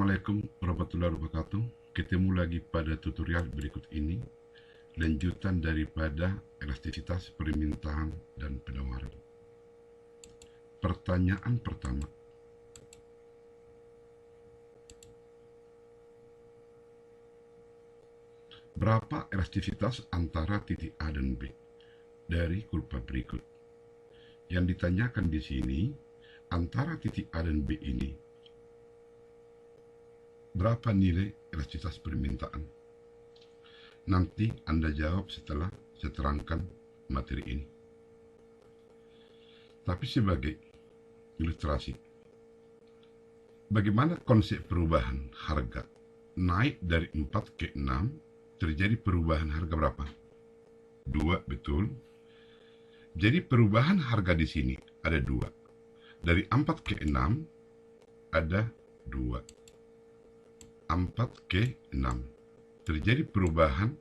Assalamualaikum warahmatullahi wabarakatuh. Ketemu lagi pada tutorial berikut ini, lanjutan daripada elastisitas permintaan dan penawaran. Pertanyaan pertama, berapa elastisitas antara titik A dan B dari kurva berikut? Yang ditanyakan di sini, antara titik A dan B ini, berapa nilai elastisitas permintaan? Nanti Anda jawab setelah saya terangkan materi ini. Tapi sebagai ilustrasi, bagaimana konsep perubahan harga naik dari 4 ke 6, terjadi perubahan harga berapa? 2, betul. Jadi perubahan harga di sini ada 2. Dari 4 ke 6 ada 2. 4 ke 6. Terjadi perubahan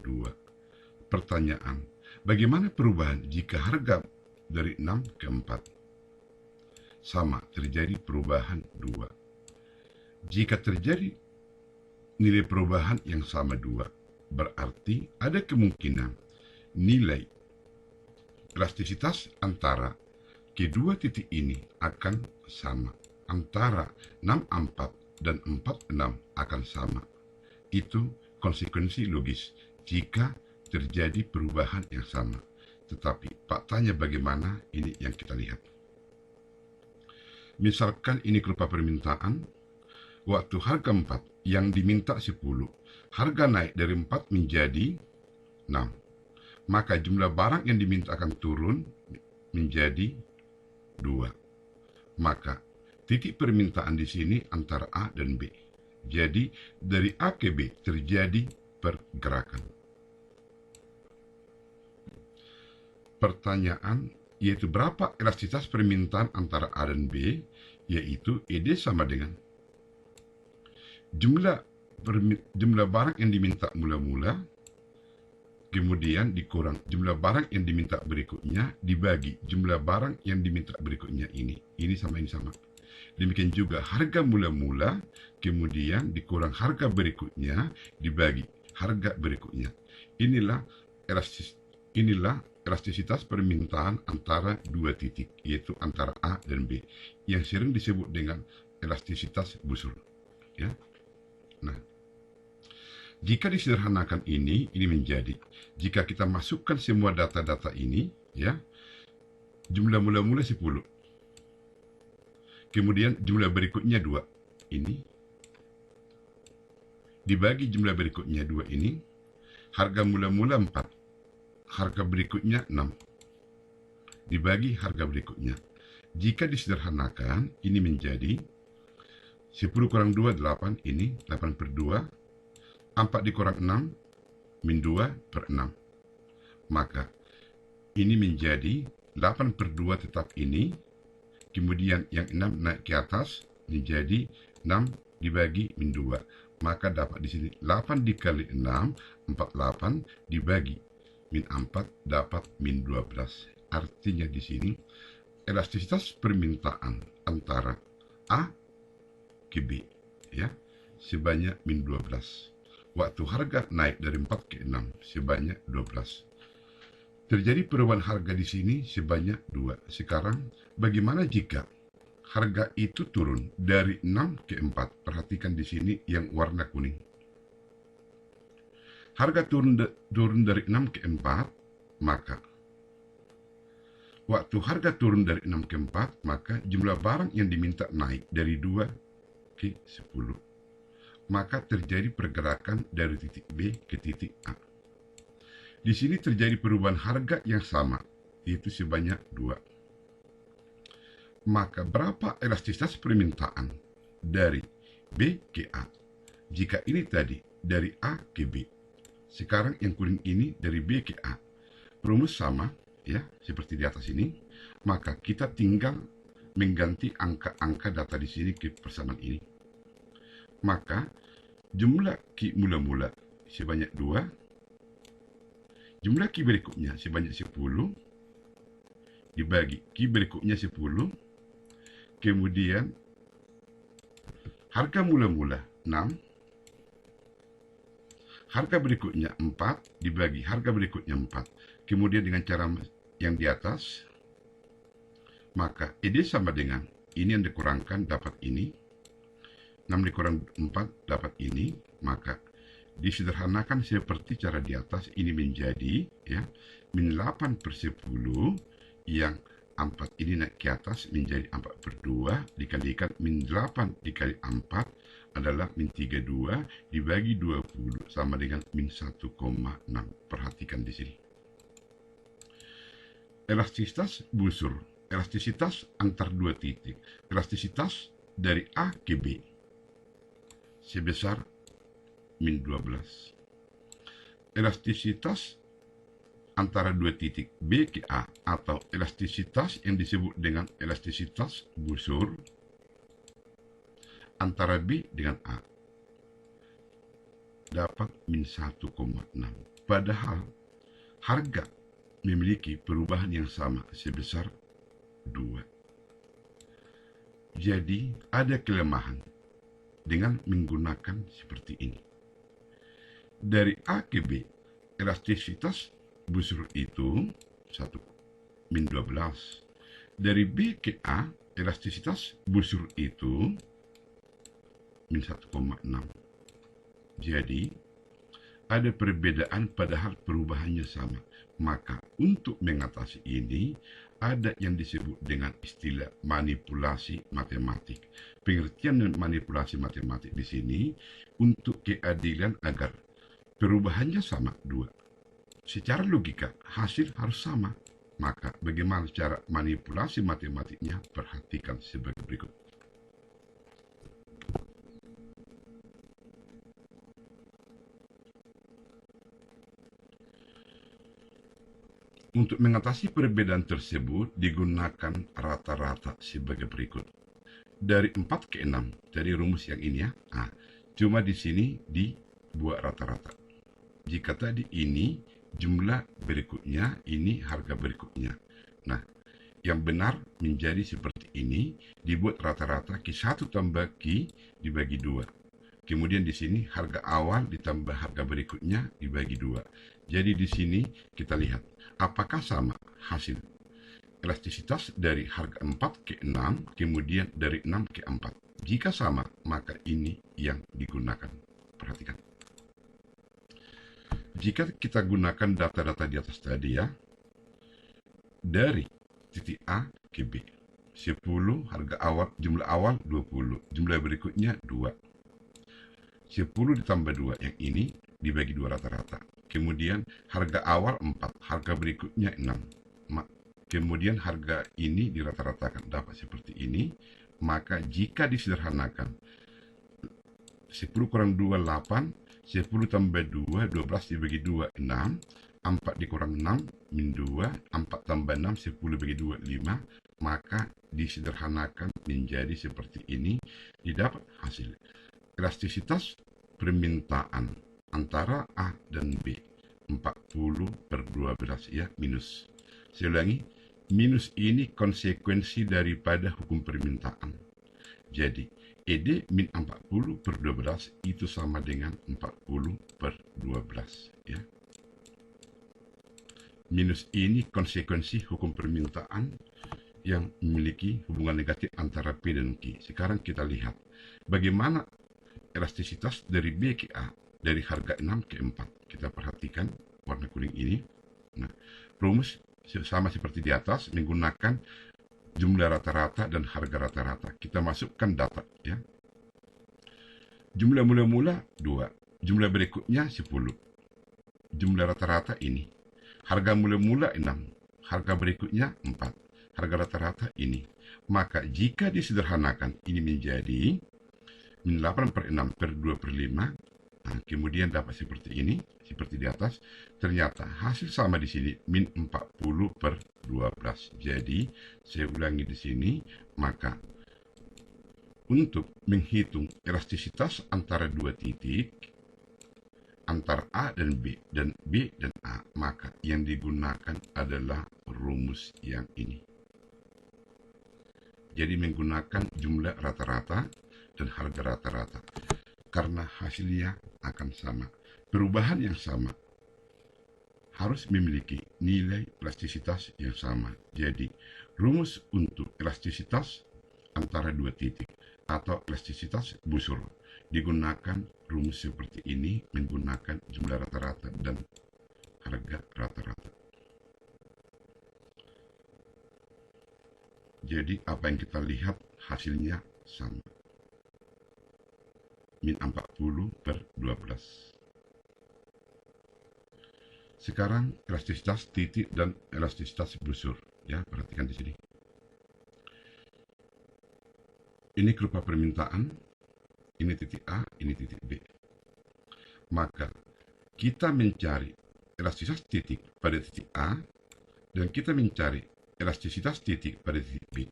2. Pertanyaan, bagaimana perubahan jika harga dari 6 ke 4? Sama, terjadi perubahan 2. Jika terjadi nilai perubahan yang sama 2, berarti ada kemungkinan nilai elastisitas antara kedua titik ini akan sama. Antara 64 dan 46 akan sama. Itu konsekuensi logis jika terjadi perubahan yang sama. Tetapi faktanya bagaimana, ini yang kita lihat. Misalkan ini kurva permintaan, waktu harga 4 yang diminta 10, harga naik dari 4 menjadi 6. Maka jumlah barang yang diminta akan turun menjadi 2. Maka titik permintaan di sini antara A dan B. Jadi dari A ke B terjadi pergerakan. Pertanyaan yaitu berapa elastisitas permintaan antara A dan B, yaitu ED sama dengan jumlah barang yang diminta mula-mula, kemudian dikurang jumlah barang yang diminta berikutnya, dibagi jumlah barang yang diminta berikutnya ini. Ini sama, ini sama. Demikian juga harga mula-mula, kemudian dikurang harga berikutnya, dibagi harga berikutnya. Inilah elastisitas permintaan antara dua titik, yaitu antara A dan B, yang sering disebut dengan elastisitas busur. Ya. Nah, jika disederhanakan ini menjadi, jika kita masukkan semua data-data ini, ya, jumlah mula-mula 10. Kemudian jumlah berikutnya 2. Ini dibagi jumlah berikutnya 2 ini, harga mula-mula 4. Harga berikutnya 6. Dibagi harga berikutnya. Jika disederhanakan, ini menjadi 10 kurang 2, 8. Ini 8 per 2. 4 dikurang 6, min 2 per 6. Maka ini menjadi 8 per 2 tetap ini. Kemudian yang 6 naik ke atas menjadi 6 dibagi min 2. Maka dapat di sini 8 dikali 6, 48 dibagi min 4 dapat min 12. Artinya di sini elastisitas permintaan antara A ke B, ya, sebanyak min 12. Waktu harga naik dari 4 ke 6 sebanyak 12. Terjadi perubahan harga di sini sebanyak 2. Sekarang bagaimana jika harga itu turun dari 6 ke 4? Perhatikan di sini yang warna kuning. Harga turun dari 6 ke 4, maka waktu harga turun dari 6 ke 4, maka jumlah barang yang diminta naik dari 2 ke 10. Maka terjadi pergerakan dari titik B ke titik A. Di sini terjadi perubahan harga yang sama, yaitu sebanyak 2. Maka berapa elastisitas permintaan dari B ke A? Jika ini tadi dari A ke B, sekarang yang kuning ini dari B ke A. Rumus sama, ya, seperti di atas ini. Maka kita tinggal mengganti angka-angka data di sini ke persamaan ini. Maka jumlah Q mula-mula sebanyak 2. Jumlah Q berikutnya sebanyak 10 dibagi Q berikutnya 10, kemudian Harga mula-mula 6, harga berikutnya 4 dibagi harga berikutnya 4. Kemudian dengan cara yang di atas, maka ED sama dengan ini yang dikurangkan dapat ini, 6 dikurang 4 dapat ini, maka disederhanakan seperti cara di atas, ini menjadi ya min 8 per 10, yang 4 ini naik ke atas menjadi 4 per 2 dikalikan min 8 dikali 4 adalah min 32 dibagi 20 sama dengan min 1,6. Perhatikan di sini. Elastisitas busur, elastisitas antar dua titik, elastisitas dari A ke B sebesar min 12. Elastisitas antara dua titik B ke A atau elastisitas yang disebut dengan elastisitas busur antara B dengan A dapat min 1,6. Padahal harga memiliki perubahan yang sama sebesar 2. Jadi ada kelemahan dengan menggunakan seperti ini. Dari A ke B, elastisitas busur itu 1 min 12. Dari B ke A, elastisitas busur itu min 1,6. Jadi ada perbedaan padahal perubahannya sama. Maka untuk mengatasi ini ada yang disebut dengan istilah manipulasi matematik. Pengertian manipulasi matematik di sini untuk keadilan agar perubahannya sama 2. Secara logika hasil harus sama. Maka bagaimana cara manipulasi matematiknya? Perhatikan sebagai berikut. Untuk mengatasi perbedaan tersebut digunakan rata-rata sebagai berikut. Dari 4 ke 6, dari rumus yang ini ya. Cuma di sini dibuat rata-rata. Jika tadi ini jumlah berikutnya, ini harga berikutnya. Nah, yang benar menjadi seperti ini, dibuat rata-rata Q1 tambah Q dibagi 2. Kemudian di sini harga awal ditambah harga berikutnya dibagi 2. Jadi di sini kita lihat apakah sama hasil elastisitas dari harga 4 ke 6, kemudian dari 6 ke 4. Jika sama, maka ini yang digunakan. Perhatikan. Jika kita gunakan data-data di atas tadi ya, dari titik A ke B, 10 harga awal, jumlah awal 20, jumlah berikutnya 2. 10 ditambah 2 yang ini dibagi 2 rata-rata. Kemudian harga awal 4, harga berikutnya 6. Kemudian harga ini dirata-ratakan dapat seperti ini. Maka jika disederhanakan 10 kurang 2 8, 10 tambah 2 12 dibagi 2 6, 4 dikurang 6 min 2, 4 tambah 6 10 bagi 2 5. Maka disederhanakan menjadi seperti ini, didapat hasil elastisitas permintaan antara A dan B 40 per 12 ya, minus. Saya ulangi, minus ini konsekuensi daripada hukum permintaan. Jadi ED min 40 per 12 itu sama dengan 40 per 12 ya. Minus ini konsekuensi hukum permintaan yang memiliki hubungan negatif antara P dan Q. Sekarang kita lihat bagaimana elastisitas dari B ke A, dari harga 6 ke 4. Kita perhatikan warna kuning ini. Nah, rumus sama seperti di atas, menggunakan jumlah rata-rata dan harga rata-rata. Kita masukkan data ya. Jumlah mula-mula 2, jumlah berikutnya 10. Jumlah rata-rata ini. Harga mula-mula 6, harga berikutnya 4. Harga rata-rata ini. Maka jika disederhanakan ini menjadi min 8 per 6 per 2 per 5. Kemudian dapat seperti ini, seperti di atas. Ternyata hasil sama di sini, min 40 per 12. Jadi, saya ulangi di sini, maka untuk menghitung elastisitas antara dua titik, antara A dan B dan A, maka yang digunakan adalah rumus yang ini. Jadi menggunakan jumlah rata-rata dan harga rata-rata, karena hasilnya akan sama. Perubahan yang sama harus memiliki nilai elastisitas yang sama. Jadi, rumus untuk elastisitas antara dua titik atau elastisitas busur digunakan rumus seperti ini menggunakan jumlah rata-rata dan harga rata-rata. Jadi apa yang kita lihat hasilnya sama. Min 40/12. Sekarang elastisitas titik dan elastisitas busur. Ya, perhatikan di sini. Ini kurva permintaan, ini titik A, ini titik B. Maka kita mencari elastisitas titik pada titik A dan kita mencari elastisitas titik pada titik B.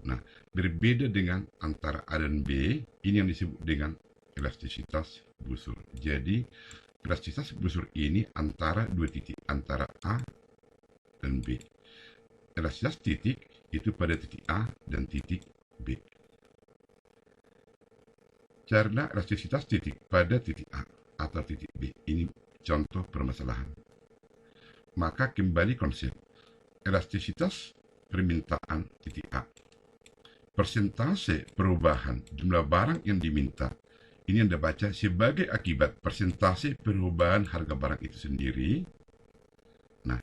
Nah, berbeda dengan antara A dan B, ini yang disebut dengan elastisitas busur. Jadi, elastisitas busur ini antara dua titik, antara A dan B. Elastisitas titik itu pada titik A dan titik B. Carilah elastisitas titik pada titik A atau titik B. Ini contoh permasalahan. Maka kembali konsep elastisitas permintaan titik A. Persentase perubahan jumlah barang yang diminta ini Anda baca sebagai akibat persentase perubahan harga barang itu sendiri. Nah,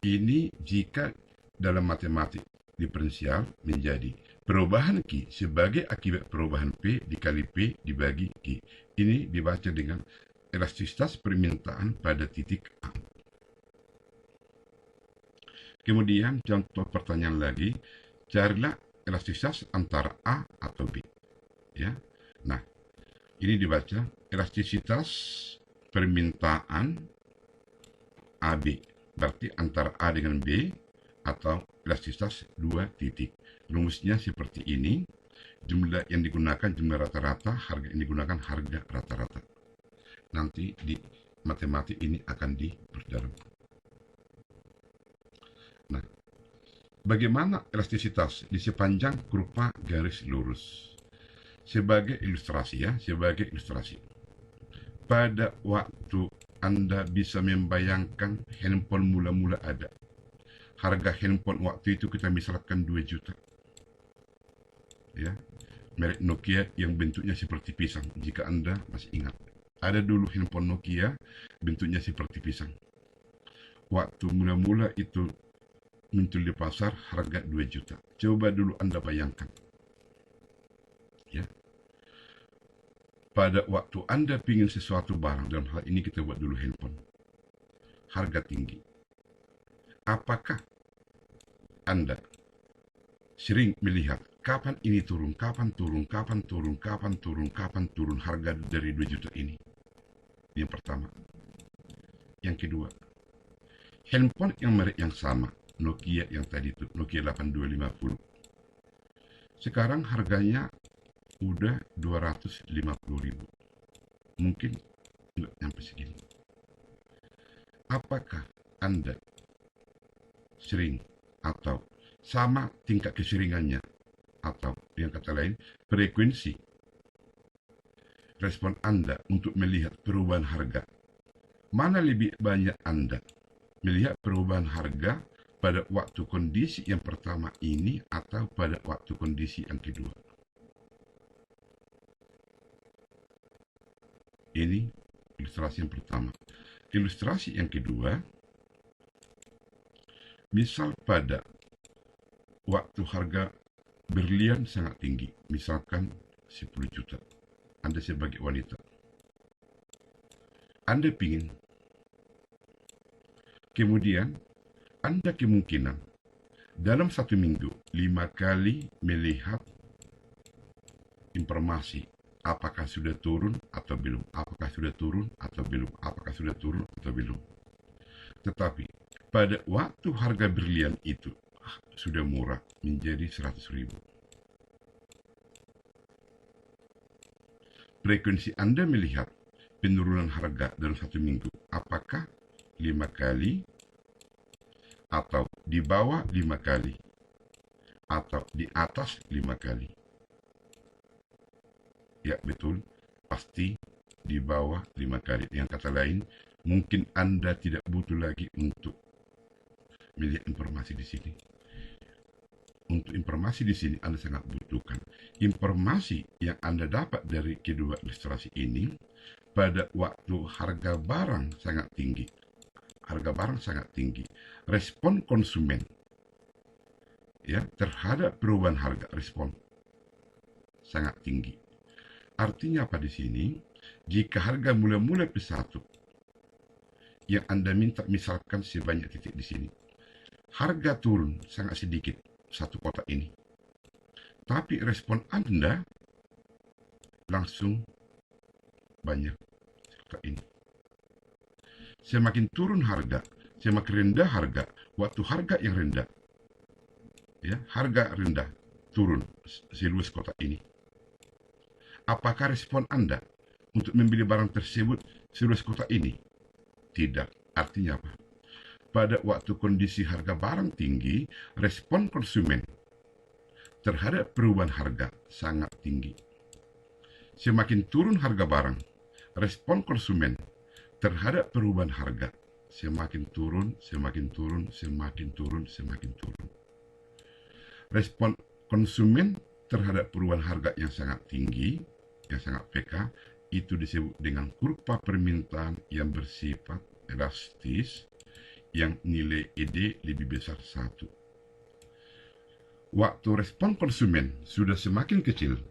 ini jika dalam matematik diferensial menjadi perubahan Q sebagai akibat perubahan P dikali P dibagi Q. Ini dibaca dengan elastisitas permintaan pada titik A. Kemudian contoh pertanyaan lagi, carilah elastisitas antara A atau B. Ya. Nah, ini dibaca elastisitas permintaan AB. Berarti antara A dengan B atau elastisitas dua titik. Rumusnya seperti ini. Jumlah yang digunakan jumlah rata-rata, harga yang digunakan harga rata-rata. Nanti di matematik ini akan diperdalam. Nah, bagaimana elastisitas di sepanjang kurva garis lurus? Sebagai ilustrasi ya, sebagai ilustrasi. Pada waktu Anda bisa membayangkan handphone mula-mula ada. Harga handphone waktu itu kita misalkan 2 juta. Ya, merek Nokia yang bentuknya seperti pisang. Jika Anda masih ingat, ada dulu handphone Nokia bentuknya seperti pisang. Waktu mula-mula itu muncul di pasar harga 2 juta. Coba dulu Anda bayangkan. Ya. Pada waktu Anda ingin sesuatu barang, dalam hal ini kita buat dulu handphone, harga tinggi. Apakah Anda sering melihat kapan ini turun, kapan turun, kapan turun, kapan turun, kapan turun harga dari 2 juta ini? Yang pertama. Yang kedua, handphone yang merek yang sama, Nokia yang tadi itu, Nokia 8250. Sekarang harganya udah 250.000. Mungkin nggak sampai segini. Apakah Anda sering atau sama tingkat keseringannya, atau yang kata lain frekuensi respon Anda untuk melihat perubahan harga, mana lebih banyak Anda melihat perubahan harga pada waktu kondisi yang pertama ini atau pada waktu kondisi yang kedua? Ini ilustrasi yang pertama. Ilustrasi yang kedua, misal pada waktu harga berlian sangat tinggi, misalkan 10 juta. Anda sebagai wanita, Anda ingin, kemudian Anda kemungkinan dalam 1 minggu 5 kali melihat informasi apakah sudah turun atau belum, apakah sudah turun atau belum, apakah sudah turun atau belum. Tetapi pada waktu harga berlian itu sudah murah menjadi 100.000. Frekuensi Anda melihat penurunan harga dalam 1 minggu, apakah 5 kali atau di bawah 5 kali atau di atas 5 kali? Ya, betul. Pasti di bawah 5 kali. Dengan kata lain, mungkin Anda tidak butuh lagi untuk melihat informasi di sini. Untuk informasi di sini Anda sangat butuhkan. Informasi yang Anda dapat dari kedua ilustrasi ini pada waktu harga barang sangat tinggi. Harga barang sangat tinggi. Respon konsumen ya terhadap perubahan harga, respon sangat tinggi. Artinya apa di sini? Jika harga mula-mula P1 yang Anda minta misalkan sebanyak titik di sini, harga turun sangat sedikit satu kotak ini. Tapi respon Anda langsung banyak kotak ini. Semakin turun harga, semakin rendah harga. Waktu harga yang rendah, ya, harga rendah turun seluas kotak ini. Apakah respon Anda untuk membeli barang tersebut seluas kotak ini? Tidak. Artinya apa? Pada waktu kondisi harga barang tinggi, respon konsumen terhadap perubahan harga sangat tinggi. Semakin turun harga barang, respon konsumen terhadap perubahan harga semakin turun, semakin turun, semakin turun, semakin turun. Respon konsumen terhadap perubahan harga yang sangat tinggi, yang sangat PK, itu disebut dengan kurva permintaan yang bersifat elastis, yang nilai ED lebih besar 1. Waktu respon konsumen sudah semakin kecil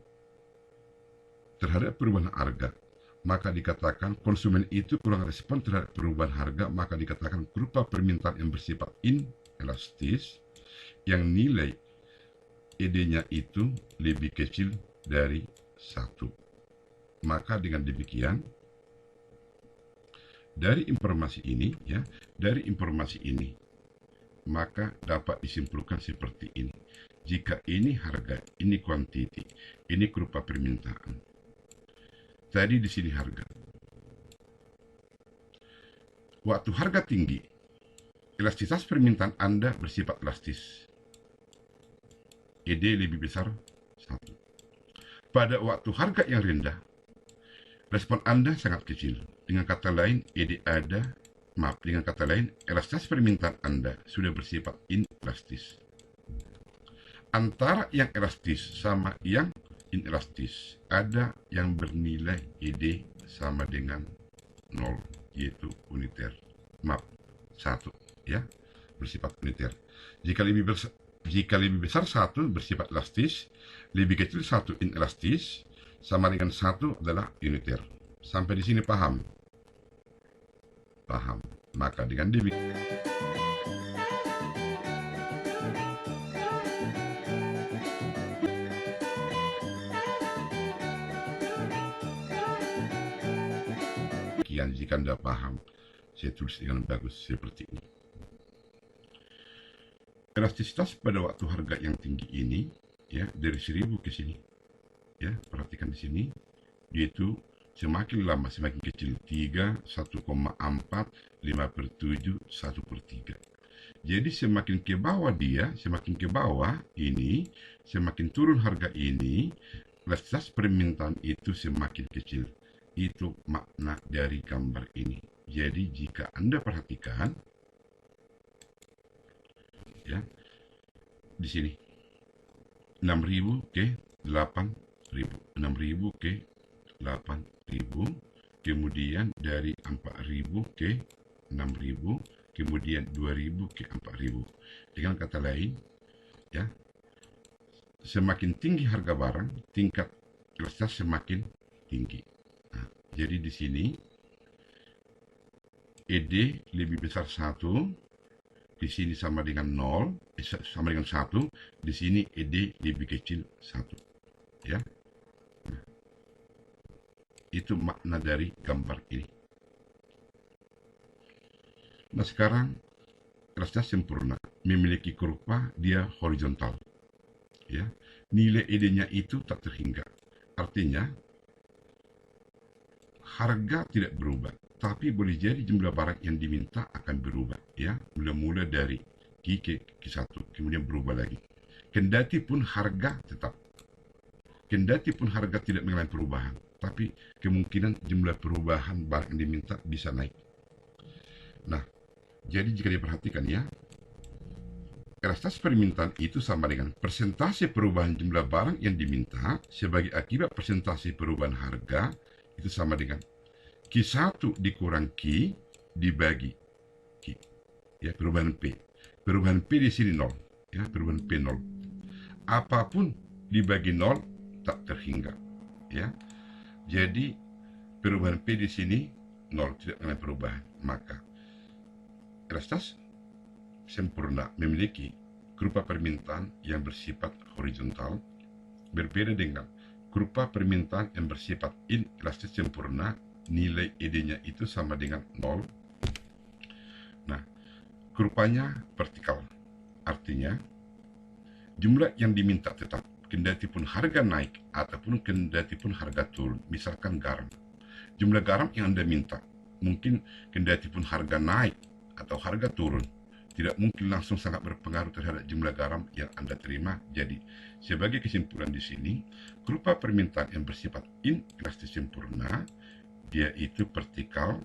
terhadap perubahan harga, maka dikatakan konsumen itu kurang respon terhadap perubahan harga, maka dikatakan kurva permintaan yang bersifat inelastis, yang nilai ED-nya itu lebih kecil dari 1. Maka dengan demikian, dari informasi ini, maka dapat disimpulkan seperti ini. Jika ini harga, ini kuantiti, ini kurva permintaan. Tadi di sini harga. Waktu harga tinggi, elastisitas permintaan Anda bersifat elastis. ED lebih besar 1. Pada waktu harga yang rendah, respon Anda sangat kecil. Dengan kata lain, elastisitas permintaan Anda sudah bersifat inelastis. Antara yang elastis sama yang inelastis, ada yang bernilai ED sama dengan 0, yaitu uniter. 1, ya, bersifat uniter. Jika lebih besar 1 bersifat elastis, lebih kecil 1 inelastis, sama dengan 1 adalah uniter. Sampai di sini paham? Paham. Maka dengan demikian jika Anda paham, saya tulis dengan bagus seperti ini. Elastisitas pada waktu harga yang tinggi ini, ya, dari 1000 ke sini, ya, perhatikan di sini, yaitu semakin lama semakin kecil. 3, 1,4, 5/7, 1/3. Jadi semakin ke bawah semakin ke bawah ini, semakin turun harga ini, elastisitas permintaan itu semakin kecil. Itu makna dari gambar ini. Jadi jika Anda perhatikan, ya, di sini 6.000 ke 8.000, 6.000 ke 8.000, kemudian dari 4.000 ke 6.000, kemudian 2.000 ke 4.000. Dengan kata lain, ya, semakin tinggi harga barang, tingkat elastisitas semakin tinggi. Nah, jadi di sini ED lebih besar 1, di sini sama dengan 0, sama dengan 1, di sini ED lebih kecil 1. Ya. Nah, itu makna dari gambar ini. Nah, sekarang elastisitas sempurna memiliki kurva, dia horizontal. Ya. Nilai ED-nya itu tak terhingga. Artinya harga tidak berubah, tapi boleh jadi jumlah barang yang diminta akan berubah, ya, mula-mula dari Q ke Q1, kemudian berubah lagi. Kendati pun harga tetap. kendati pun harga tidak mengalami perubahan, tapi kemungkinan jumlah perubahan barang yang diminta bisa naik. Nah, jadi jika diperhatikan ya, elastisitas permintaan itu sama dengan persentase perubahan jumlah barang yang diminta sebagai akibat persentase perubahan harga itu sama dengan Q1 dikurang Q dibagi Q. Ya, perubahan P. Perubahan P di sini 0. Ya, perubahan P 0. Apapun dibagi 0 tak terhingga. Ya. Jadi perubahan P di sini 0, tidak mengalami perubahan. Maka elastisitas sempurna memiliki kurva permintaan yang bersifat horizontal, berbeda dengan kurva permintaan yang bersifat inelastis sempurna, nilai ED-nya itu sama dengan 0. Nah, kurvanya vertikal, artinya jumlah yang diminta tetap, kendati pun harga naik ataupun kendati pun harga turun. Misalkan garam, jumlah garam yang Anda minta, mungkin kendati pun harga naik atau harga turun, tidak mungkin langsung sangat berpengaruh terhadap jumlah garam yang Anda terima. Jadi, sebagai kesimpulan di sini, kurva permintaan yang bersifat inelastis sempurna, dia itu vertikal,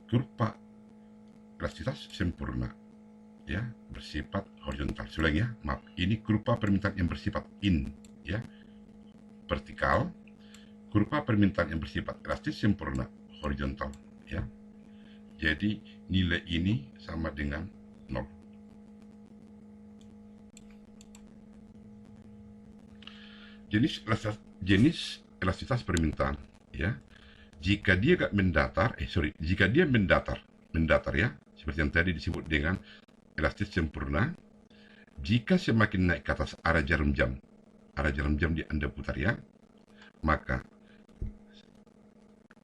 kurva elastisitas sempurna, ya, bersifat horizontal. Ulang ya, maaf, ini kurva permintaan yang bersifat ya, vertikal, kurva permintaan yang bersifat elastis sempurna, horizontal, ya. Jadi nilai ini sama dengan 0. Jenis elastisitas permintaan, ya. Jika dia jika dia mendatar ya, seperti yang tadi disebut dengan elastis sempurna. Jika semakin naik ke atas arah jarum jam di Anda putar ya, maka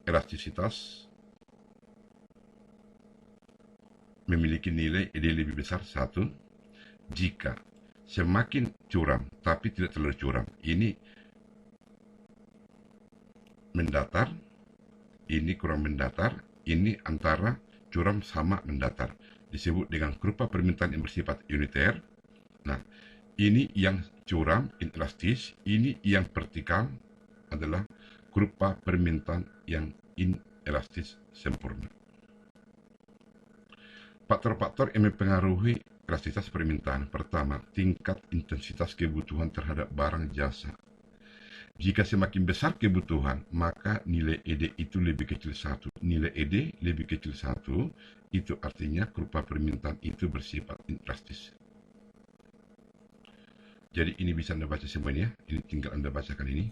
elastisitas memiliki nilai ED lebih besar 1. Jika semakin curam tapi tidak terlalu curam, ini mendatar, ini kurang mendatar, ini antara curam sama mendatar, disebut dengan kurva permintaan yang bersifat uniter. Nah, ini yang curam inelastis, ini yang vertikal adalah kurva permintaan yang inelastis sempurna. Faktor-faktor yang mempengaruhi elastisitas permintaan. Pertama, tingkat intensitas kebutuhan terhadap barang jasa. Jika semakin besar kebutuhan, maka nilai ED itu lebih kecil 1. Nilai ED lebih kecil 1, itu artinya kurva permintaan itu bersifat inelastis. Jadi ini bisa Anda baca semuanya. Ini tinggal Anda bacakan ini.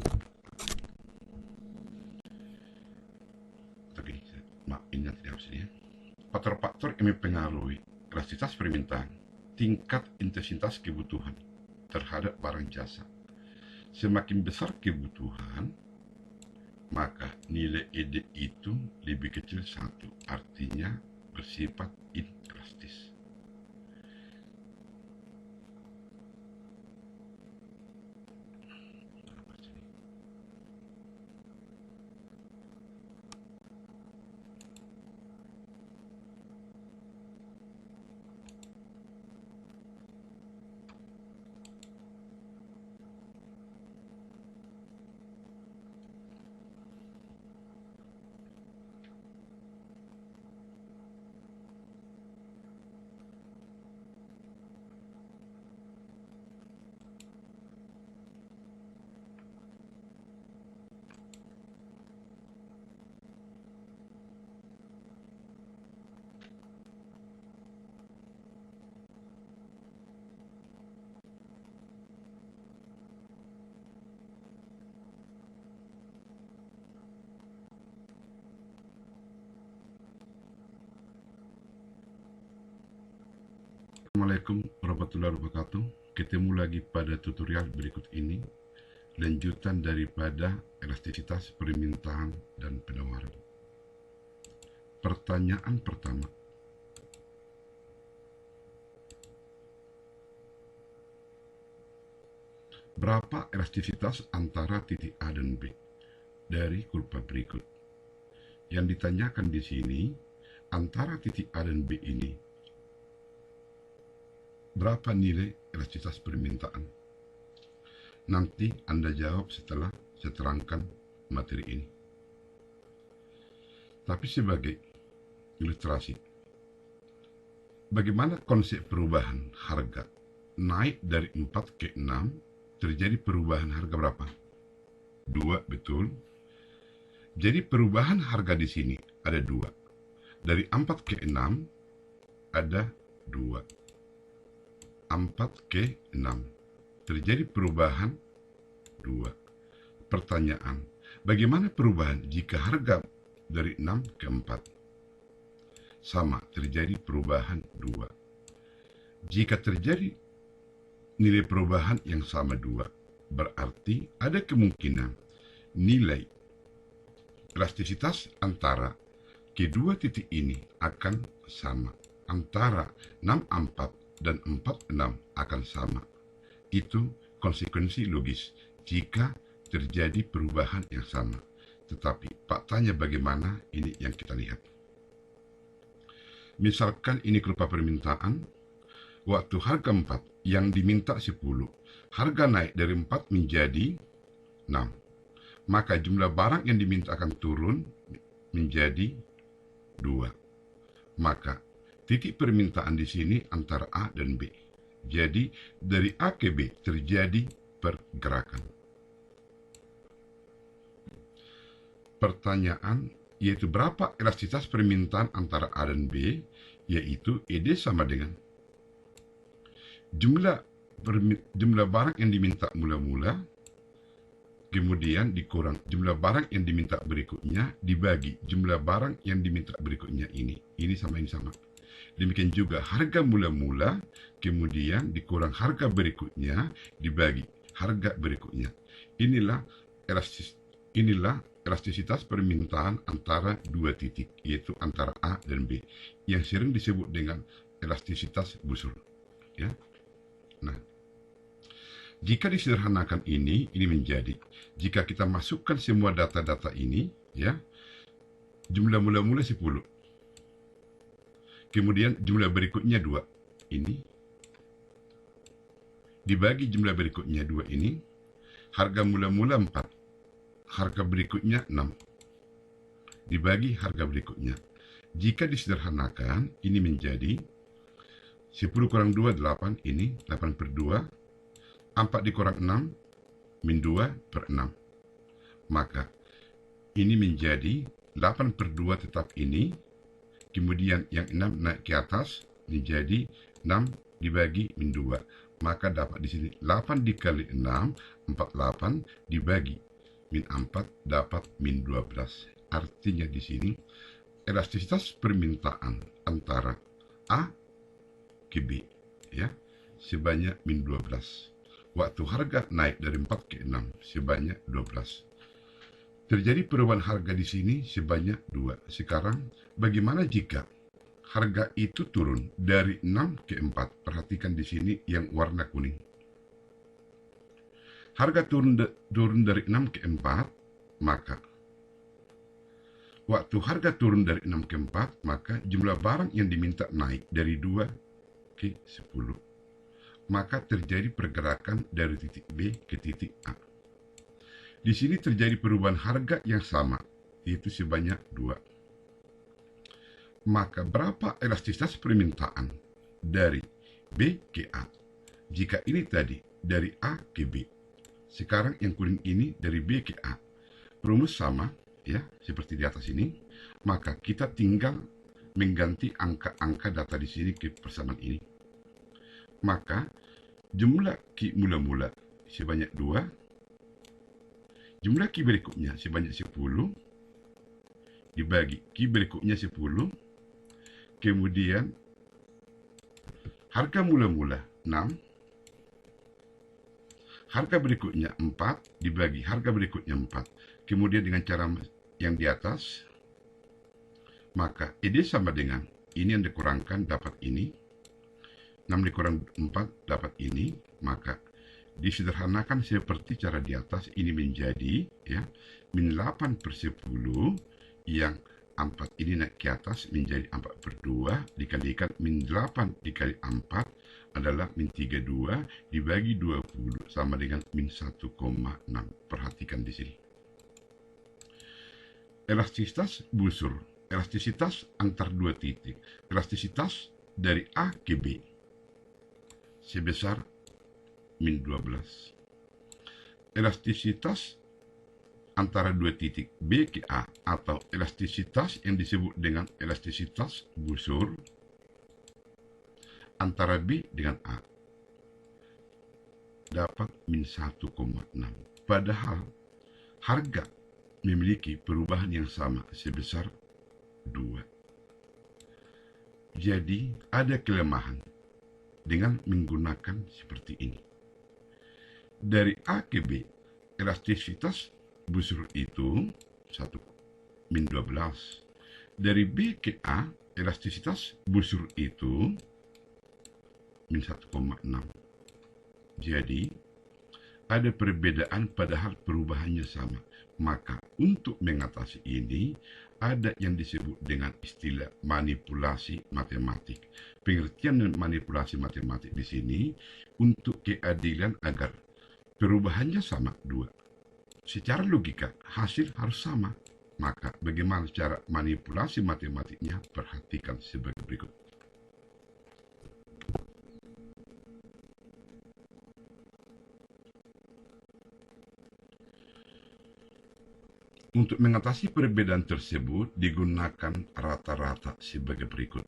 Oke, maaf, ini nanti di sini ya. Faktor-faktor yang mempengaruhi elastisitas permintaan. Tingkat intensitas kebutuhan terhadap barang jasa. Semakin besar kebutuhan, maka nilai ED itu lebih kecil 1, artinya bersifat inelastis. Assalamualaikum warahmatullahi wabarakatuh. Ketemu lagi pada tutorial berikut ini, lanjutan daripada elastisitas permintaan dan penawaran. Pertanyaan pertama, berapa elastisitas antara titik A dan B dari kurva berikut? Yang ditanyakan di sini, antara titik A dan B ini berapa nilai elastisitas permintaan? Nanti Anda jawab setelah saya terangkan materi ini. Tapi sebagai ilustrasi, bagaimana konsep perubahan harga naik dari 4 ke 6, terjadi perubahan harga berapa? 2, betul. Jadi perubahan harga di sini ada 2. Dari 4 ke 6 ada 2. 4 ke 6. Terjadi perubahan 2. Pertanyaan, bagaimana perubahan jika harga dari 6 ke 4? Sama, terjadi perubahan 2. Jika terjadi nilai perubahan yang sama 2, berarti ada kemungkinan nilai elastisitas antara kedua titik ini akan sama. Antara 64 dan 46 akan sama. Itu konsekuensi logis jika terjadi perubahan yang sama. Tetapi faktanya bagaimana, ini yang kita lihat. Misalkan ini berupa permintaan, waktu harga 4 yang diminta 10, harga naik dari 4 menjadi 6. Maka jumlah barang yang diminta akan turun menjadi 2. Maka titik permintaan di sini antara A dan B. Jadi dari A ke B terjadi pergerakan. Pertanyaan yaitu berapa elastisitas permintaan antara A dan B, yaitu ED sama dengan jumlah barang yang diminta mula-mula, kemudian dikurang jumlah barang yang diminta berikutnya, dibagi jumlah barang yang diminta berikutnya ini. Ini sama, ini sama. Demikian juga harga mula-mula, kemudian dikurang harga berikutnya, dibagi harga berikutnya. Inilah elastisitas permintaan antara dua titik, yaitu antara A dan B, yang sering disebut dengan elastisitas busur. Ya. Nah, jika disederhanakan ini menjadi, jika kita masukkan semua data-data ini, ya, jumlah mula-mula 10, kemudian jumlah berikutnya 2, ini, dibagi jumlah berikutnya 2 ini, harga mula-mula 4, harga berikutnya 6, dibagi harga berikutnya. Jika disederhanakan, ini menjadi 10 kurang 2, 8, ini 8 per 2, 4 dikurang 6, min 2 per 6. Maka ini menjadi 8 per 2 tetap ini, kemudian yang 6 naik ke atas menjadi 6 dibagi min 2. Maka dapat di sini 8 dikali 6, 48 dibagi min 4 dapat min 12. Artinya di sini elastisitas permintaan antara A ke B, ya, sebanyak min 12. Waktu harga naik dari 4 ke 6 sebanyak 12. Terjadi perubahan harga di sini sebanyak 2. Sekarang bagaimana jika harga itu turun dari 6 ke 4? Perhatikan di sini yang warna kuning. Harga turun dari 6 ke 4, maka waktu harga turun dari 6 ke 4, maka jumlah barang yang diminta naik dari 2 ke 10. Maka terjadi pergerakan dari titik B ke titik A. Di sini terjadi perubahan harga yang sama, yaitu sebanyak 2. Maka berapa elastisitas permintaan dari B ke A? Jika ini tadi dari A ke B, sekarang yang kuning ini dari B ke A. Rumus sama, ya, seperti di atas ini. Maka kita tinggal mengganti angka-angka data di sini ke persamaan ini. Maka jumlah Q mula-mula sebanyak 2, jumlah Q berikutnya sebanyak 10, dibagi Q berikutnya 10, kemudian harga mula-mula 6, harga berikutnya 4, dibagi harga berikutnya 4. Kemudian dengan cara yang di atas, maka ED sama dengan ini yang dikurangkan dapat ini, 6 dikurang 4 dapat ini. Maka disederhanakan seperti cara di atas, ini menjadi, ya, min 8 per 10, yang 4 ini naik ke atas menjadi 4 per 2 dikalikan min 8 dikali 4, adalah min 32 dibagi 20 sama dengan min 1,6. Perhatikan di sini. Elastisitas busur. Elastisitas antar dua titik. Elastisitas dari A ke B sebesar min 12. Elastisitas antara dua titik B ke A atau elastisitas yang disebut dengan elastisitas busur antara B dengan A dapat min 1,6. Padahal harga memiliki perubahan yang sama sebesar 2. Jadi ada kelemahan dengan menggunakan seperti ini. Dari A ke B, elastisitas busur itu 1 min 12. Dari B ke A, elastisitas busur itu min 1,6. Jadi ada perbedaan padahal perubahannya sama. Maka untuk mengatasi ini ada yang disebut dengan istilah manipulasi matematik. Pengertian manipulasi matematik di sini untuk keadilan agar perubahannya sama 2. Secara logika hasil harus sama. Maka bagaimana cara manipulasi matematiknya? Perhatikan sebagai berikut. Untuk mengatasi perbedaan tersebut digunakan rata-rata sebagai berikut.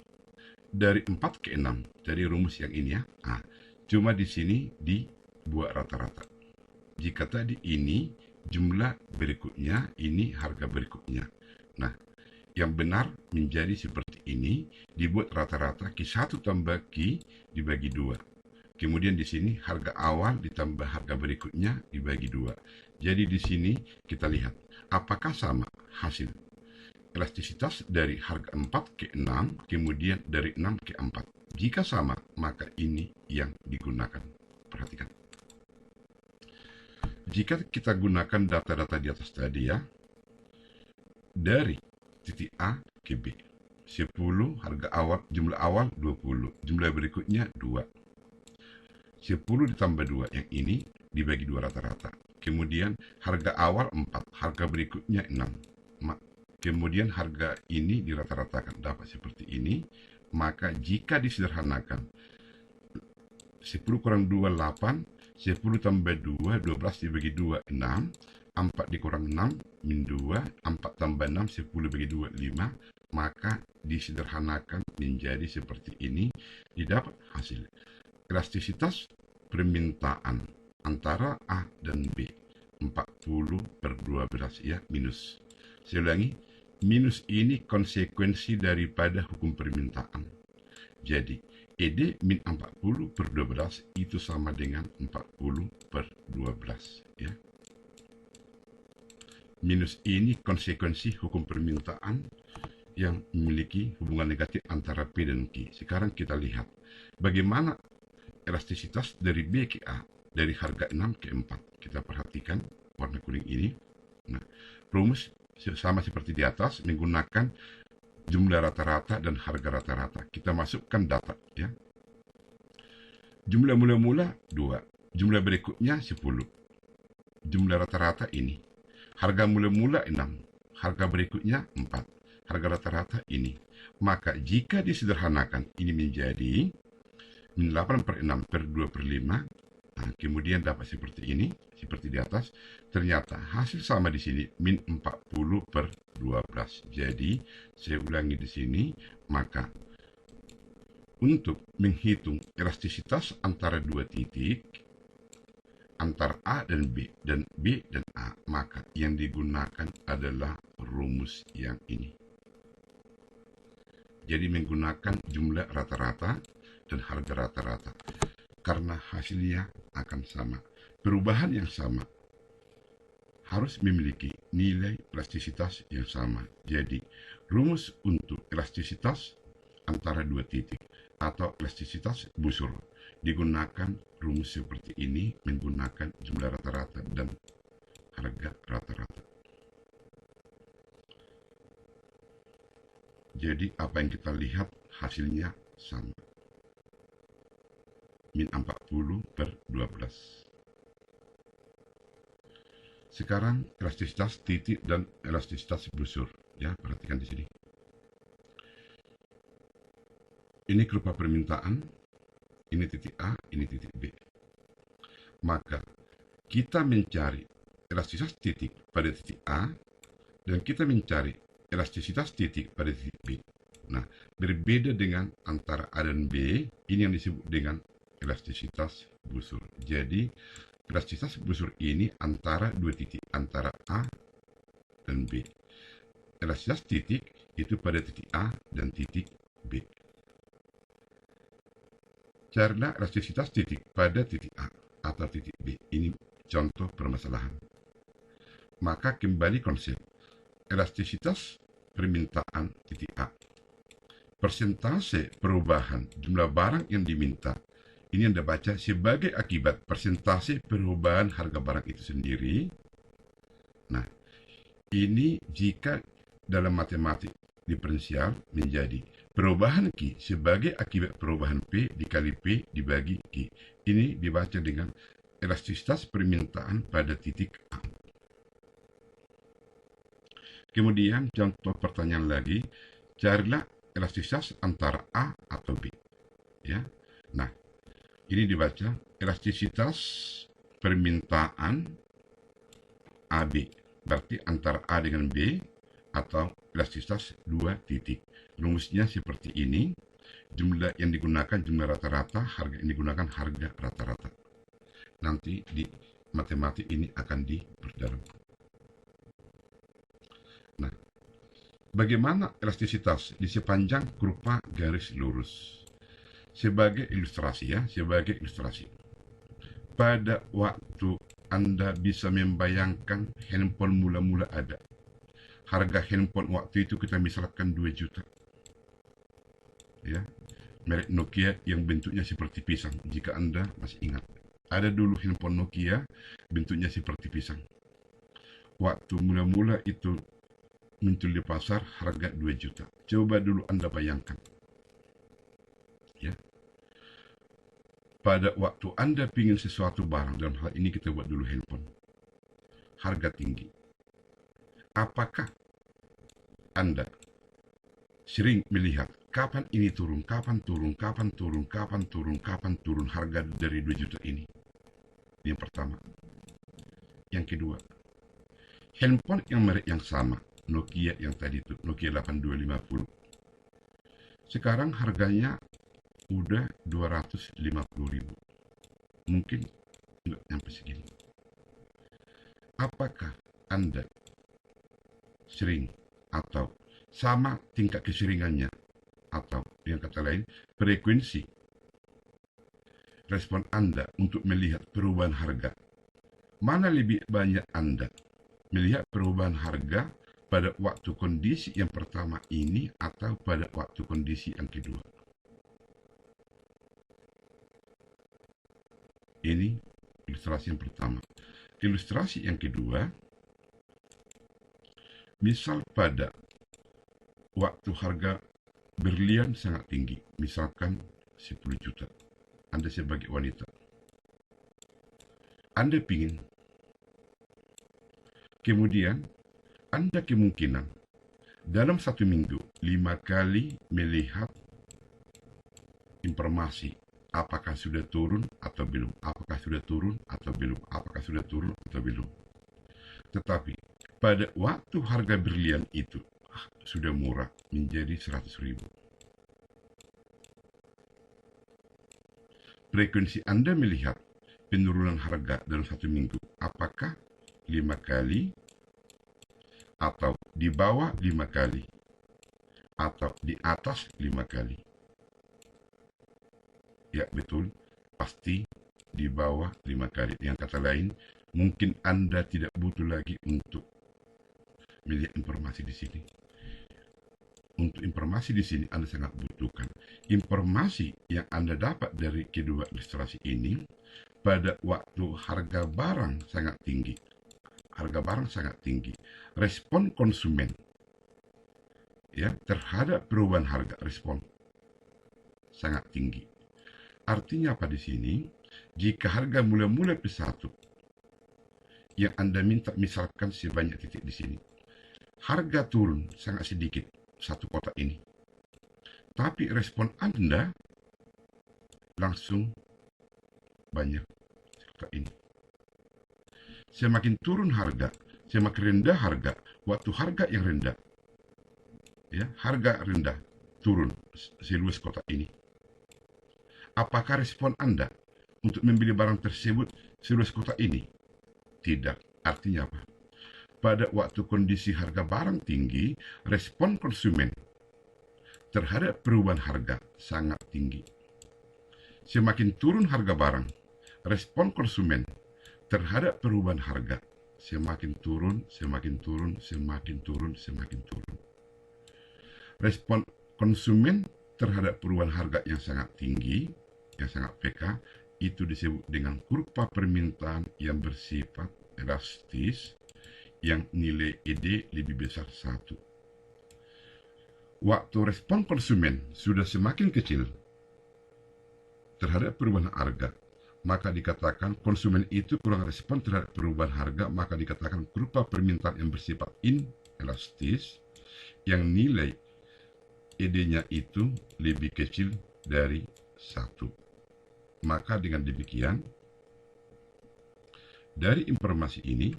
Dari 4 ke 6, dari rumus yang ini ya. Cuma di sini dibuat rata-rata. Jika tadi ini jumlah berikutnya, ini harga berikutnya. Nah, yang benar menjadi seperti ini, dibuat rata-rata Q1 tambah Q dibagi 2. Kemudian di sini harga awal ditambah harga berikutnya dibagi 2. Jadi di sini kita lihat apakah sama hasil elastisitas dari harga 4 ke 6, kemudian dari 6 ke 4. Jika sama, maka ini yang digunakan. Perhatikan. Jika kita gunakan data-data di atas tadi ya, dari titik A ke B, 10 harga awal, jumlah awal 20, jumlah berikutnya 2. 10 ditambah 2 yang ini dibagi 2 rata-rata. Kemudian harga awal 4, harga berikutnya 6. Kemudian harga ini dirata-ratakan dapat seperti ini. Maka jika disederhanakan 10 kurang 2 8, 10 tambah 2 12 dibagi 2 6, 4 dikurang 6 min 2, 4 tambah 6 10 bagi 2 5. Maka disederhanakan menjadi seperti ini, didapat hasil elastisitas permintaan antara A dan B 40/12 ya, minus. Saya ulangi, minus ini konsekuensi daripada hukum permintaan. Jadi ED min 40/12 itu sama dengan 40/12 ya. Minus ini konsekuensi hukum permintaan yang memiliki hubungan negatif antara P dan Q. Sekarang kita lihat bagaimana elastisitas dari B ke A, dari harga 6 ke 4. Kita perhatikan warna kuning ini. Nah, rumus sama seperti di atas, menggunakan jumlah rata-rata dan harga rata-rata. Kita masukkan data ya. Jumlah mula-mula 2, jumlah berikutnya 10. Jumlah rata-rata ini. Harga mula-mula 6, harga berikutnya 4. Harga rata-rata ini. Maka jika disederhanakan ini menjadi min 8/6/2/5. Kemudian dapat seperti ini, seperti di atas. Ternyata hasil sama di sini min 40/12. Jadi saya ulangi di sini, maka untuk menghitung elastisitas antara dua titik antara A dan B dan B dan A, maka yang digunakan adalah rumus yang ini. Jadi menggunakan jumlah rata-rata dan harga rata-rata, karena hasilnya akan sama. Perubahan yang sama harus memiliki nilai elastisitas yang sama. Jadi rumus untuk elastisitas antara dua titik atau elastisitas busur digunakan rumus seperti ini, menggunakan jumlah rata-rata dan harga rata-rata. Jadi apa yang kita lihat hasilnya sama. min 40/12. Sekarang elastisitas titik dan elastisitas busur. Ya, perhatikan di sini. Ini kerupa permintaan, ini titik A, ini titik B. Maka kita mencari elastisitas titik pada titik A dan kita mencari elastisitas titik pada titik B. Nah, berbeda dengan antara A dan B, ini yang disebut dengan elastisitas busur. Jadi, elastisitas busur ini antara dua titik, antara A dan B. Elastisitas titik itu pada titik A dan titik B. Carilah elastisitas titik pada titik A atau titik B. Ini contoh permasalahan. Maka kembali konsep elastisitas permintaan titik A. Persentase perubahan jumlah barang yang diminta, ini Anda baca sebagai akibat persentase perubahan harga barang itu sendiri. Nah, ini jika dalam matematik diferensial menjadi perubahan Q sebagai akibat perubahan P dikali P dibagi Q. Ini dibaca dengan elastisitas permintaan pada titik A. Kemudian contoh pertanyaan lagi, carilah elastisitas antara A atau B. Ya. Nah, ini dibaca elastisitas permintaan AB. Berarti antara A dengan B atau elastisitas dua titik. Rumusnya seperti ini. Jumlah yang digunakan jumlah rata-rata, harga yang digunakan harga rata-rata. Nanti di matematik ini akan diperdalam. Nah, bagaimana elastisitas di sepanjang kurva garis lurus? Sebagai ilustrasi ya, sebagai ilustrasi. Pada waktu Anda bisa membayangkan handphone mula-mula ada. Harga handphone waktu itu kita misalkan 2 juta. Ya, merek Nokia yang bentuknya seperti pisang, jika Anda masih ingat. Ada dulu handphone Nokia bentuknya seperti pisang. Waktu mula-mula itu muncul di pasar harga 2 juta. Coba dulu Anda bayangkan. Ya. Pada waktu Anda ingin sesuatu barang, dalam hal ini kita buat dulu handphone, harga tinggi. Apakah Anda sering melihat kapan ini turun, kapan turun, kapan turun, kapan turun, kapan turun harga dari 2 juta ini? Yang pertama. Yang kedua, handphone yang merek yang sama, Nokia yang tadi itu, Nokia 8250. Sekarang harganya udah 250.000. Mungkin nggak sampai segini. Apakah Anda sering atau sama tingkat keseringannya, atau yang kata lain, frekuensi respon Anda untuk melihat perubahan harga? Mana lebih banyak Anda melihat perubahan harga pada waktu kondisi yang pertama ini atau pada waktu kondisi yang kedua? Ini ilustrasi yang pertama. Ilustrasi yang kedua, misal pada waktu harga berlian sangat tinggi, misalkan 10 juta. Anda sebagai wanita, Anda ingin, kemudian Anda kemungkinan dalam 1 minggu 5 kali melihat informasi apakah sudah turun atau belum, apakah sudah turun atau belum, apakah sudah turun atau belum. Tetapi pada waktu harga berlian itu sudah murah menjadi 100.000. Frekuensi Anda melihat penurunan harga dalam 1 minggu, apakah 5 kali, atau di bawah 5 kali, atau di atas 5 kali? Ya betul, pasti di bawah 5 kali. Yang kata lain, mungkin Anda tidak butuh lagi untuk melihat informasi di sini. Untuk informasi di sini Anda sangat butuhkan. Informasi yang Anda dapat dari kedua ilustrasi ini, pada waktu harga barang sangat tinggi, respon konsumen ya terhadap perubahan harga, respon sangat tinggi. Artinya apa di sini? Jika harga mula-mula P1 yang Anda minta misalkan sebanyak titik di sini, harga turun sangat sedikit satu kotak ini. Tapi respon Anda langsung banyak kotak ini. Semakin turun harga, semakin rendah harga. Waktu harga yang rendah, ya, harga rendah turun seluas kotak ini. Apakah respon Anda untuk membeli barang tersebut seluas kotak ini? Tidak. Artinya apa? Pada waktu kondisi harga barang tinggi, respon konsumen terhadap perubahan harga sangat tinggi. Semakin turun harga barang, respon konsumen terhadap perubahan harga semakin turun, semakin turun, semakin turun, semakin turun. Respon konsumen terhadap perubahan harga yang sangat tinggi, yang sangat PK, itu disebut dengan kurva permintaan yang bersifat elastis, yang nilai ED lebih besar 1. Waktu respon konsumen sudah semakin kecil terhadap perubahan harga, maka dikatakan konsumen itu kurang respon terhadap perubahan harga, maka dikatakan kurva permintaan yang bersifat inelastis, yang nilai ED-nya itu lebih kecil dari 1. Maka dengan demikian, dari informasi ini,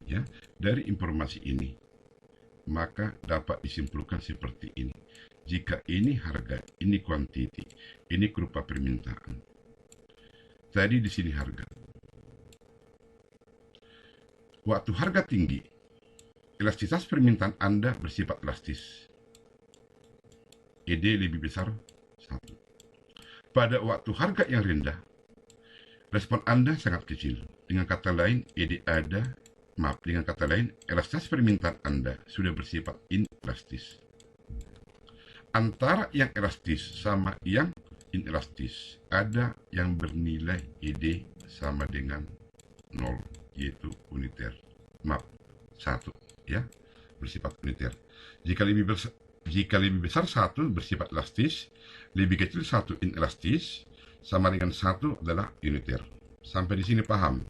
maka dapat disimpulkan seperti ini. Jika ini harga, ini kuantiti, ini kurva permintaan. Tadi di sini harga. Waktu harga tinggi, elastisitas permintaan Anda bersifat elastis. ED lebih besar 1. Pada waktu harga yang rendah, respon Anda sangat kecil. Dengan kata lain, elastisitas permintaan Anda sudah bersifat inelastis. Antara yang elastis sama yang inelastis, ada yang bernilai ED sama dengan 0, yaitu uniter. 1, ya, bersifat uniter. Jika lebih besar 1 bersifat elastis, lebih kecil 1 inelastis, sama dengan 1 adalah uniter. Sampai di sini paham?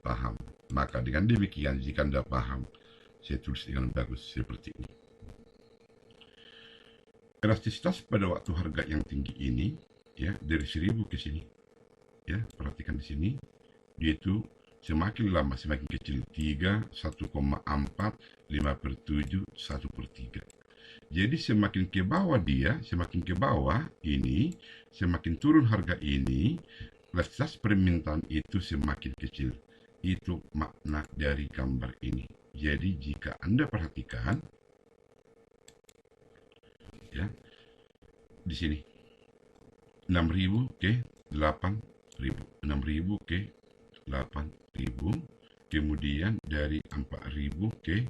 Paham. Maka dengan demikian, jika Anda paham, saya tulis dengan bagus seperti ini. Elastisitas pada waktu harga yang tinggi ini, ya, dari 1000 ke sini, ya, perhatikan di sini, yaitu semakin lama semakin kecil. 3, 1,4, 5/7, 1/3. Jadi semakin ke bawah ini, semakin turun harga ini, elastisitas permintaan itu semakin kecil. Itu makna dari gambar ini. Jadi jika Anda perhatikan, ya, di sini 6.000 ke 8.000, 6.000 ke 8.000, kemudian dari 4.000 ke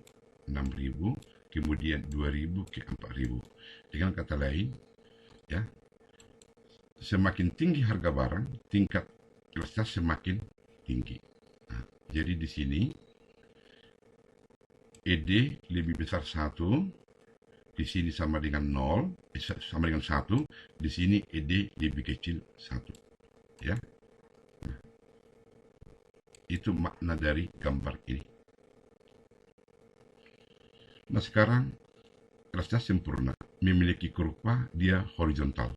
6.000, kemudian 2.000 ke 4.000. Dengan kata lain, ya, semakin tinggi harga barang, tingkat elastisitas semakin tinggi. Nah, jadi di sini ED lebih besar 1, di sini sama dengan 0, sama dengan 1, di sini ED lebih kecil 1. Ya. Nah, itu makna dari gambar ini. Nah, sekarang elastisitas sempurna memiliki kurva, dia horizontal.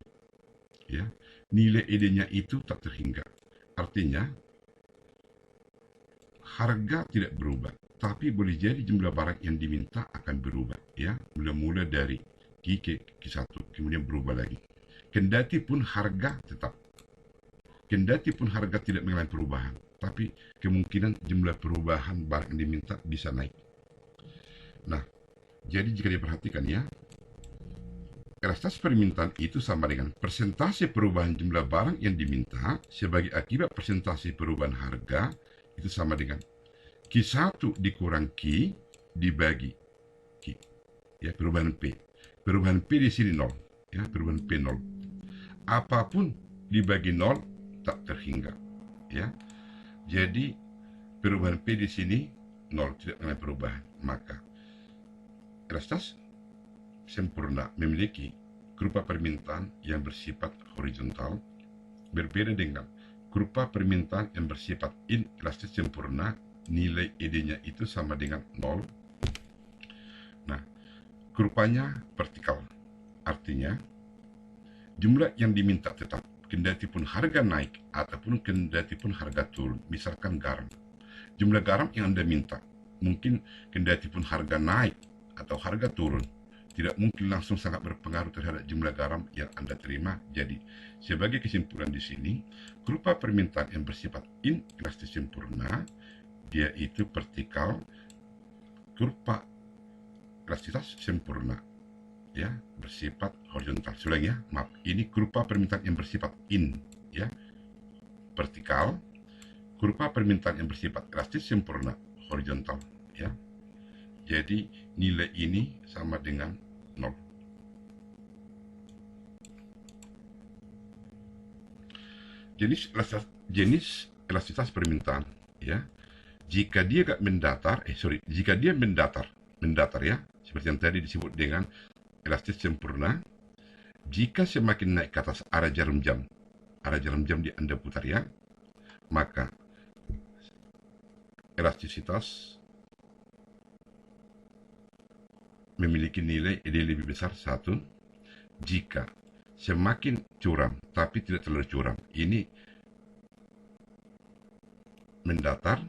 Ya. Nilai ED-nya itu tak terhingga. Artinya harga tidak berubah, tapi boleh jadi jumlah barang yang diminta akan berubah, ya, mula-mula dari Q ke Q1, kemudian berubah lagi. Kendati pun harga tidak mengalami perubahan, tapi kemungkinan jumlah perubahan barang yang diminta bisa naik. Nah, jadi jika diperhatikan, ya, elastisitas permintaan itu sama dengan persentase perubahan jumlah barang yang diminta sebagai akibat persentase perubahan harga, itu sama dengan Q1 dikurang Q dibagi Q. Ya, perubahan P. Perubahan P di sini 0. Ya, perubahan P 0. Apapun dibagi 0 tak terhingga. Ya. Jadi perubahan P di sini 0, tidak ada perubahan. Maka elastisitas sempurna memiliki kurva permintaan yang bersifat horizontal, Berbeda dengan kurva permintaan yang bersifat inelastis sempurna, nilai ED-nya itu sama dengan 0. Nah, kurvanya vertikal, artinya jumlah yang diminta tetap, kendati pun harga naik ataupun kendati pun harga turun. Misalkan garam, jumlah garam yang Anda minta, mungkin kendati pun harga naik atau harga turun, tidak mungkin langsung sangat berpengaruh terhadap jumlah garam yang Anda terima. Jadi, sebagai kesimpulan di sini, kurva permintaan yang bersifat inelastis sempurna, dia itu vertikal, kurva elastisitas sempurna, ya, bersifat horizontal. Ulang ya, maaf, ini kurva permintaan yang bersifat ya, vertikal, kurva permintaan yang bersifat elastis sempurna, horizontal, ya. Jadi nilai ini sama dengan 0. Jenis elastisitas permintaan, ya. Jika dia mendatar ya, seperti yang tadi disebut dengan elastis sempurna. Jika semakin naik ke atas arah jarum jam di Anda putar ya, maka elastisitas memiliki nilai ED lebih besar 1. Jika semakin curam tapi tidak terlalu curam, ini mendatar,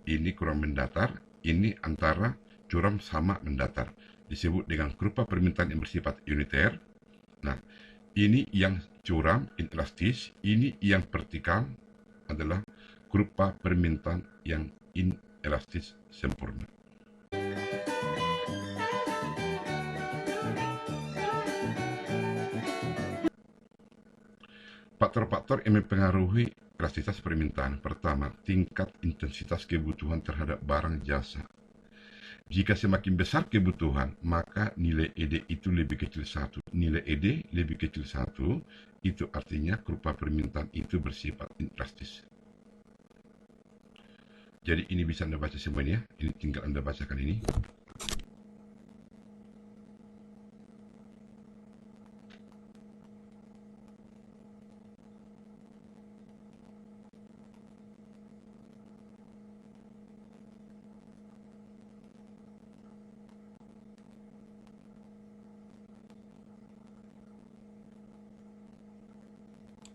ini kurang mendatar, ini antara curam sama mendatar, disebut dengan kurva permintaan yang bersifat uniter. Nah, ini yang curam inelastis, ini yang vertikal adalah kurva permintaan yang inelastis sempurna. Faktor-faktor yang mempengaruhi elastisitas permintaan. Pertama, tingkat intensitas kebutuhan terhadap barang jasa. Jika semakin besar kebutuhan, maka nilai ED itu lebih kecil 1. Nilai ED lebih kecil 1, itu artinya kurva permintaan itu bersifat inelastis. Jadi ini bisa Anda baca semuanya, ini tinggal Anda bacakan ini.